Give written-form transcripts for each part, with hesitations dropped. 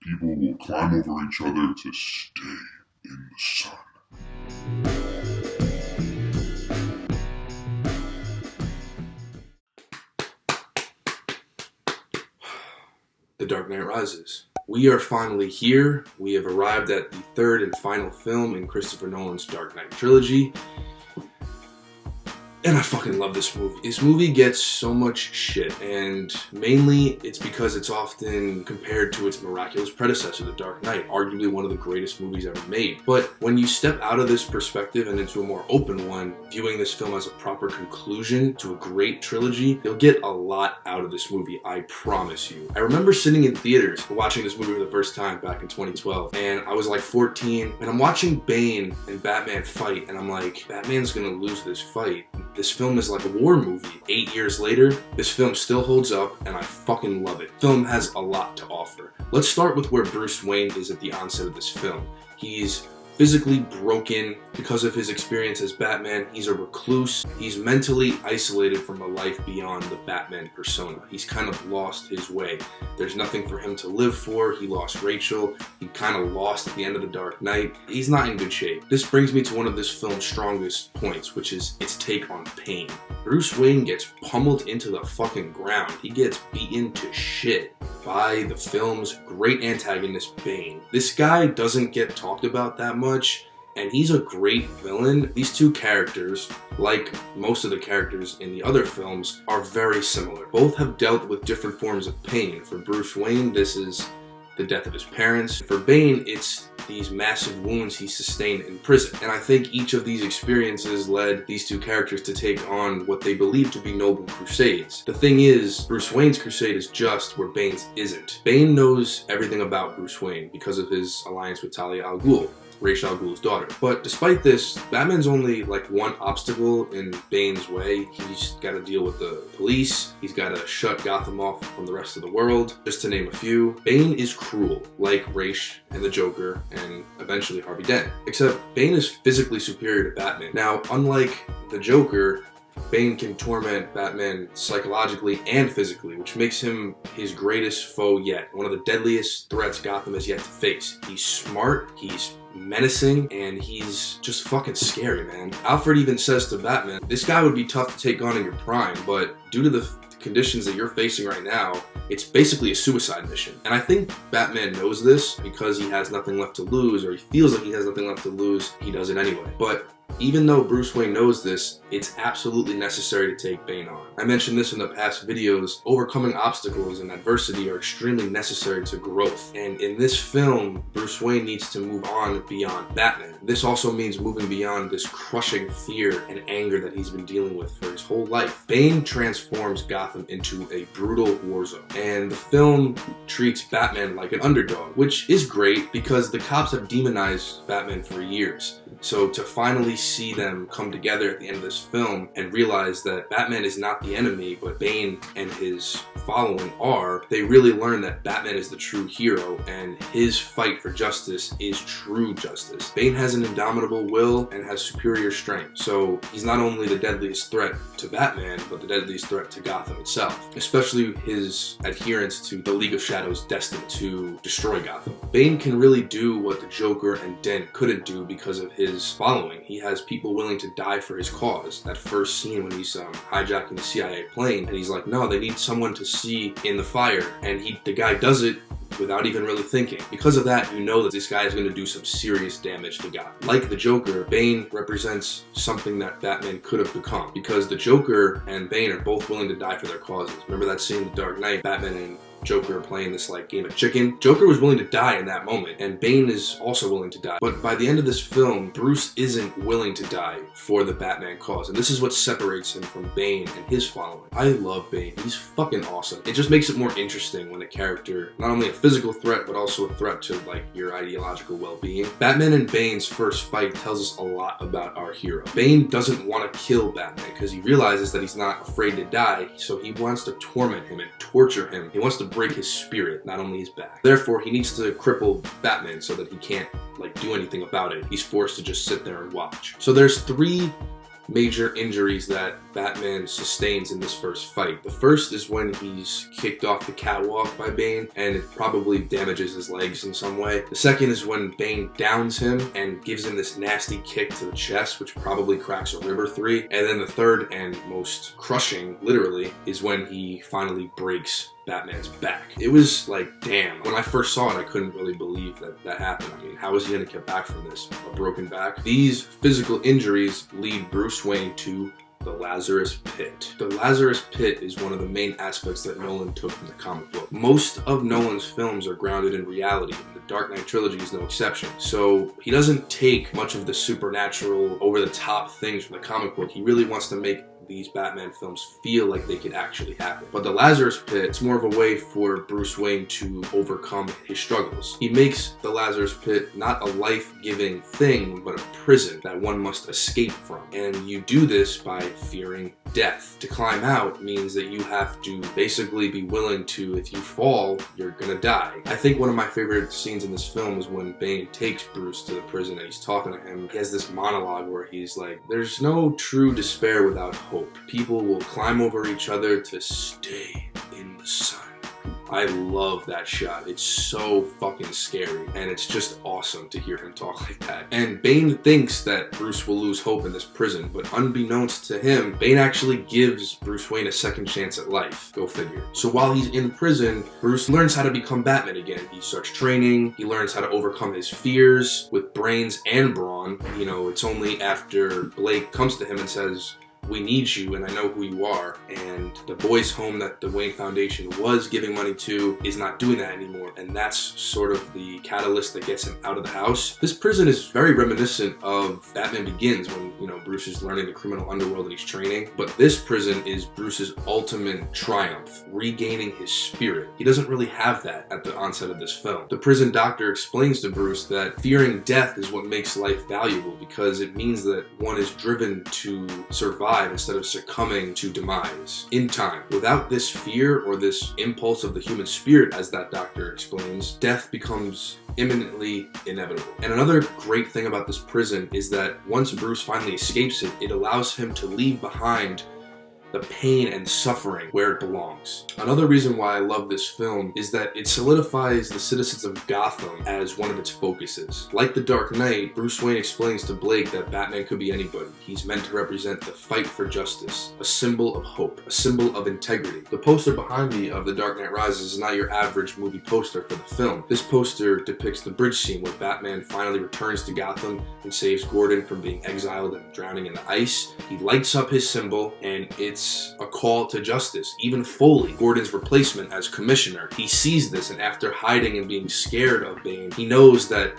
People will climb over each other to stay in the sun. The Dark Knight Rises. We are finally here. We have arrived at the third and final film in Christopher Nolan's Dark Knight Trilogy. And I fucking love this movie. This movie gets so much shit, and mainly it's because it's often compared to its miraculous predecessor, The Dark Knight, arguably one of the greatest movies ever made. But when you step out of this perspective and into a more open one, viewing this film as a proper conclusion to a great trilogy, you'll get a lot out of this movie, I promise you. I remember sitting in theaters watching this movie for the first time back in 2012, and I was like 14, and I'm watching Bane and Batman fight, and I'm like, Batman's gonna lose this fight. This film is like a war movie. 8 years later, this film still holds up, and I fucking love it. Film has a lot to offer. Let's start with where Bruce Wayne is at the onset of this film. He's physically broken because of his experience as Batman. He's a recluse. He's mentally isolated from a life beyond the Batman persona. He's kind of lost his way. There's nothing for him to live for. He lost Rachel. He kind of lost at the end of The Dark Knight. He's not in good shape. This brings me to one of this film's strongest points, which is its take on pain. Bruce Wayne gets pummeled into the fucking ground. He gets beaten to shit by the film's great antagonist, Bane. This guy doesn't get talked about that much, and he's a great villain. These two characters, like most of the characters in the other films, are very similar. Both have dealt with different forms of pain. For Bruce Wayne, this is the death of his parents. For Bane, it's these massive wounds he sustained in prison. And I think each of these experiences led these two characters to take on what they believe to be noble crusades. The thing is, Bruce Wayne's crusade is just where Bane's isn't. Bane knows everything about Bruce Wayne because of his alliance with Talia al Ghul, Ra's al Ghul's daughter. But despite this, Batman's only like one obstacle in Bane's way. He's got to deal with the police. He's got to shut Gotham off from the rest of the world, just to name a few. Bane is cruel, like Ra's and the Joker, and eventually Harvey Dent. Except Bane is physically superior to Batman. Now, unlike the Joker, Bane can torment Batman psychologically and physically, which makes him his greatest foe yet. One of the deadliest threats Gotham has yet to face. He's smart, he's menacing, and he's just fucking scary, man. Alfred even says to Batman, this guy would be tough to take on in your prime, but due to the conditions that you're facing right now, it's basically a suicide mission. And I think Batman knows this because he has nothing left to lose, or he feels like he has nothing left to lose. He does it anyway. But even though Bruce Wayne knows this, it's absolutely necessary to take Bane on. I mentioned this in the past videos. Overcoming obstacles and adversity are extremely necessary to growth. And in this film, Bruce Wayne needs to move on beyond Batman. This also means moving beyond this crushing fear and anger that he's been dealing with for his whole life. Bane transforms Gotham into a brutal war zone. And the film treats Batman like an underdog, which is great because the cops have demonized Batman for years. So to finally see them come together at the end of this film and realize that Batman is not the enemy, but Bane and his following are, they really learn that Batman is the true hero and his fight for justice is true justice. Bane has an indomitable will and has superior strength. So he's not only the deadliest threat to Batman, but the deadliest threat to Gotham itself, especially his adherence to the League of Shadows destined to destroy Gotham. Bane can really do what the Joker and Dent couldn't do because of his following. He has people willing to die for his cause. That first scene when he's hijacking the CIA plane, and he's like, no, they need someone to see in the fire, and the guy does it without even really thinking. Because of that, you know that this guy is going to do some serious damage to Gotham. Like the Joker, Bane represents something that Batman could have become, because the Joker and Bane are both willing to die for their causes. Remember that scene in The Dark Knight, Batman and Joker playing this like game of chicken? Joker was willing to die in that moment, and Bane is also willing to die. But by the end of this film, Bruce isn't willing to die for the Batman cause, and this is what separates him from Bane and his following. I love Bane. He's fucking awesome. It just makes it more interesting when a character, not only a physical threat, but also a threat to like your ideological well-being. Batman and Bane's first fight tells us a lot about our hero. Bane doesn't want to kill Batman because he realizes that he's not afraid to die, so he wants to torment him and torture him. He wants to break his spirit, not only his back. Therefore, he needs to cripple Batman so that he can't like do anything about it. He's forced to just sit there and watch. So there's three major injuries that Batman sustains in this first fight. The first is when he's kicked off the catwalk by Bane, and it probably damages his legs in some way. The second is when Bane downs him and gives him this nasty kick to the chest, which probably cracks a rib or three. And then the third and most crushing, literally, is when he finally breaks Batman's back. It was like, damn. When I first saw it, I couldn't really believe that that happened. I mean, how was he gonna get back from this? A broken back? These physical injuries lead Bruce Wayne to the Lazarus Pit. The Lazarus Pit is one of the main aspects that Nolan took from the comic book. Most of Nolan's films are grounded in reality, and the Dark Knight Trilogy is no exception. So he doesn't take much of the supernatural, over-the-top things from the comic book. He really wants to make these Batman films feel like they could actually happen. But the Lazarus Pit, it's more of a way for Bruce Wayne to overcome his struggles. He makes the Lazarus Pit not a life-giving thing, but a prison that one must escape from. And you do this by fearing death. To climb out means that you have to basically be willing to, if you fall, you're gonna die. I think one of my favorite scenes in this film is when Bane takes Bruce to the prison and he's talking to him. He has this monologue where he's like, there's no true despair without hope. People will climb over each other to stay in the sun. I love that shot. It's so fucking scary, and it's just awesome to hear him talk like that. And Bane thinks that Bruce will lose hope in this prison, but unbeknownst to him, Bane actually gives Bruce Wayne a second chance at life. Go figure. So while he's in prison, Bruce learns how to become Batman again. He starts training, he learns how to overcome his fears with brains and brawn. You know, it's only after Blake comes to him and says, we need you, and I know who you are, and the boys' home that the Wayne Foundation was giving money to is not doing that anymore, and that's sort of the catalyst that gets him out of the house. This prison is very reminiscent of Batman Begins, when, you know, Bruce is learning the criminal underworld and he's training, but this prison is Bruce's ultimate triumph, regaining his spirit. He doesn't really have that at the onset of this film. The prison doctor explains to Bruce that fearing death is what makes life valuable, because it means that one is driven to survive instead of succumbing to demise in time. Without this fear or this impulse of the human spirit, as that doctor explains, death becomes imminently inevitable. And another great thing about this prison is that once Bruce finally escapes it, it allows him to leave behind the pain and suffering where it belongs. Another reason why I love this film is that it solidifies the citizens of Gotham as one of its focuses. Like The Dark Knight, Bruce Wayne explains to Blake that Batman could be anybody. He's meant to represent the fight for justice, a symbol of hope, a symbol of integrity. The poster behind me of The Dark Knight Rises is not your average movie poster for the film. This poster depicts the bridge scene where Batman finally returns to Gotham and saves Gordon from being exiled and drowning in the ice. He lights up his symbol, and it's a call to justice. Even Foley, Gordon's replacement as commissioner, he sees this, and after hiding and being scared of Bane, he knows that,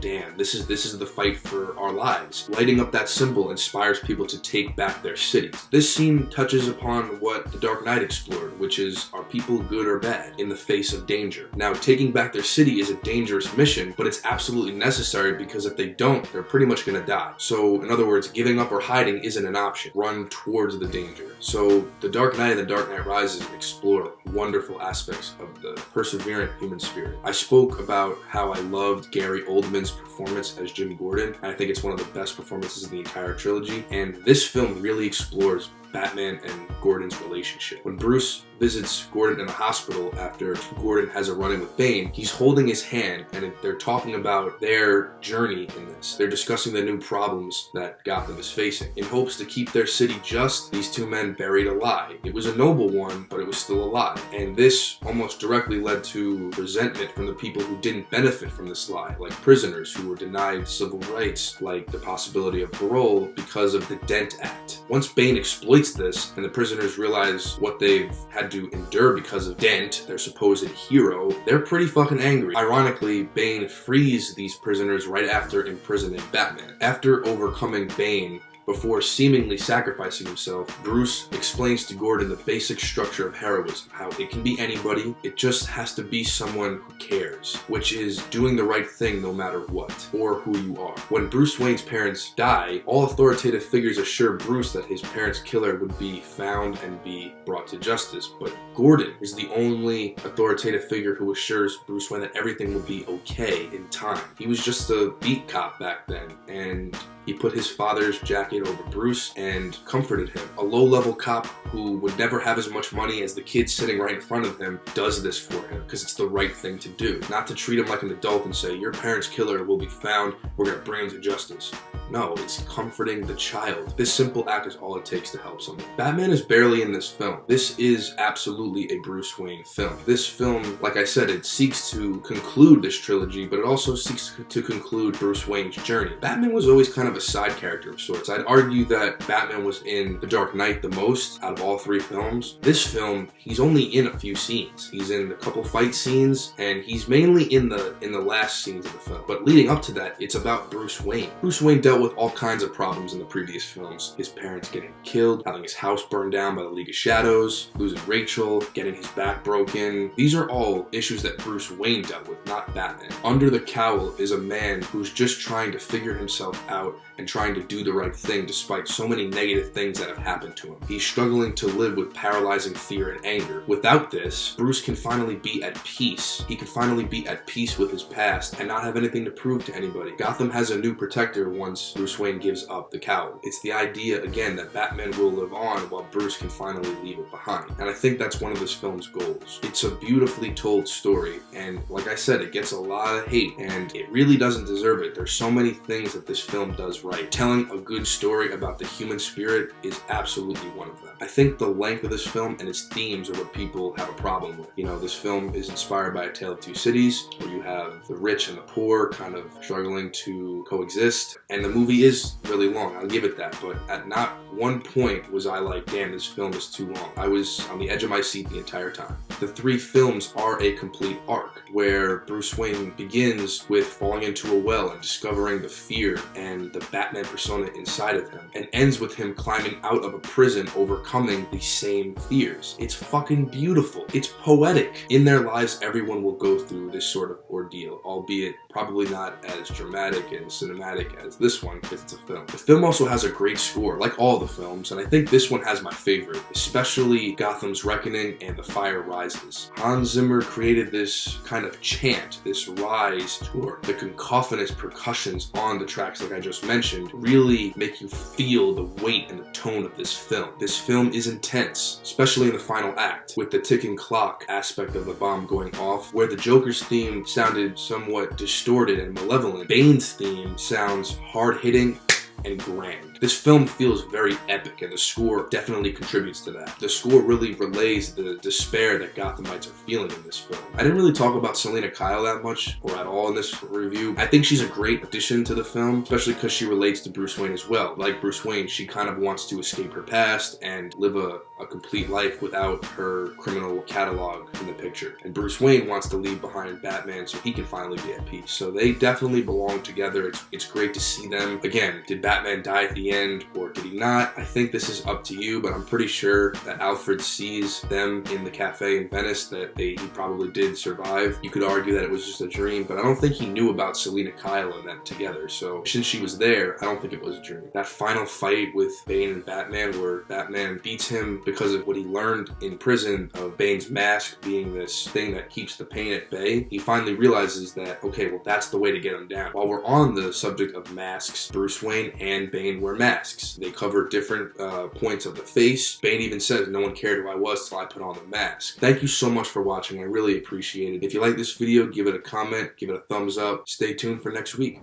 damn, this is the fight for our lives. Lighting up that symbol inspires people to take back their cities. This scene touches upon what The Dark Knight explored, which is, are people good or bad in the face of danger? Now, taking back their city is a dangerous mission, but it's absolutely necessary, because if they don't, they're pretty much gonna die. So, in other words, giving up or hiding isn't an option. Run towards the danger. So The Dark Knight and The Dark Knight Rises explore wonderful aspects of the perseverant human spirit. I spoke about how I loved Gary Oldman's performance as Jim Gordon. I think it's one of the best performances in the entire trilogy, and this film really explores Batman and Gordon's relationship. When Bruce visits Gordon in the hospital after Gordon has a run-in with Bane, he's holding his hand, and they're talking about their journey in this. They're discussing the new problems that Gotham is facing. In hopes to keep their city just, these two men buried a lie. It was a noble one, but it was still a lie. And this almost directly led to resentment from the people who didn't benefit from this lie, like prisoners who were denied civil rights, like the possibility of parole because of the Dent Act. Once Bane exploits this, and the prisoners realize what they've had to endure because of Dent, their supposed hero, they're pretty fucking angry. Ironically, Bane frees these prisoners right after imprisoning Batman. After overcoming Bane, before seemingly sacrificing himself, Bruce explains to Gordon the basic structure of heroism, how it can be anybody, it just has to be someone who cares, which is doing the right thing no matter what, or who you are. When Bruce Wayne's parents die, all authoritative figures assure Bruce that his parents' killer would be found and be brought to justice, but Gordon is the only authoritative figure who assures Bruce Wayne that everything will be okay in time. He was just a beat cop back then, and He put his father's jacket over Bruce and comforted him. A low-level cop who would never have as much money as the kid sitting right in front of him does this for him because it's the right thing to do. Not to treat him like an adult and say, your parent's killer will be found, we're going to bring him to justice. No, it's comforting the child. This simple act is all it takes to help someone. Batman is barely in this film. This is absolutely a Bruce Wayne film. This film, like I said, it seeks to conclude this trilogy, but it also seeks to conclude Bruce Wayne's journey. Batman was always kind of a side character of sorts. I'd argue that Batman was in The Dark Knight the most out of all three films. This film, he's only in a few scenes. He's in a couple fight scenes, and he's mainly in the last scenes of the film. But leading up to that, it's about Bruce Wayne. Bruce Wayne dealt with all kinds of problems in the previous films. His parents getting killed, having his house burned down by the League of Shadows, losing Rachel, getting his back broken. These are all issues that Bruce Wayne dealt with, not Batman. Under the Cowl is a man who's just trying to figure himself out and trying to do the right thing despite so many negative things that have happened to him. He's struggling to live with paralyzing fear and anger. Without this, Bruce can finally be at peace. He can finally be at peace with his past and not have anything to prove to anybody. Gotham has a new protector once Bruce Wayne gives up the Cowl. It's the idea, again, that Batman will live on while Bruce can finally leave it behind. And I think that's one of this film's goals. It's a beautifully told story, and like I said, it gets a lot of hate, and it really doesn't deserve it. There's so many things that this film does right. Telling a good story about the human spirit is absolutely one of them. I think the length of this film and its themes are what people have a problem with. You know, this film is inspired by A Tale of Two Cities, where you have the rich and the poor kind of struggling to coexist, and the movie is really long, I'll give it that, but at not one point was I like, damn, this film is too long. I was on the edge of my seat the entire time. The three films are a complete arc, where Bruce Wayne begins with falling into a well and discovering the fear and the Batman persona inside of him, and ends with him climbing out of a prison, overcoming the same fears. It's fucking beautiful. It's poetic. In their lives, everyone will go through this sort of ordeal, albeit probably not as dramatic and cinematic as this one, because it's a film. The film also has a great score, like all the films, and I think this one has my favorite, especially Gotham's Reckoning and The Fire Rises. Hans Zimmer created this kind of chant, this rise tour. The cacophonous percussions on the tracks, like I just mentioned, really make you feel the weight and the tone of this film. This film is intense, especially in the final act, with the ticking clock aspect of the bomb going off, where the Joker's theme sounded somewhat distorted and malevolent. Bane's theme sounds hard-hitting and grand. This film feels very epic, and the score definitely contributes to that. The score really relays the despair that Gothamites are feeling in this film. I didn't really talk about Selina Kyle that much, or at all in this review. I think she's a great addition to the film, especially because she relates to Bruce Wayne as well. Like Bruce Wayne, she kind of wants to escape her past and live a complete life without her criminal catalog in the picture. And Bruce Wayne wants to leave behind Batman so he can finally be at peace. So they definitely belong together. It's great to see them. Again, did Batman die at the end, or did he not? I think this is up to you, but I'm pretty sure that Alfred sees them in the cafe in Venice, that he probably did survive. You could argue that it was just a dream, but I don't think he knew about Selina Kyle and them together. So since she was there, I don't think it was a dream. That final fight with Bane and Batman, where Batman beats him because of what he learned in prison of Bane's mask being this thing that keeps the pain at bay, he finally realizes that, okay, well, that's the way to get him down. While we're on the subject of masks, Bruce Wayne and Bane wear masks. They cover different points of the face. Bane even says, no one cared who I was till I put on the mask. Thank you so much for watching. I really appreciate it. If you like this video, give it a comment, give it a thumbs up. Stay tuned for next week.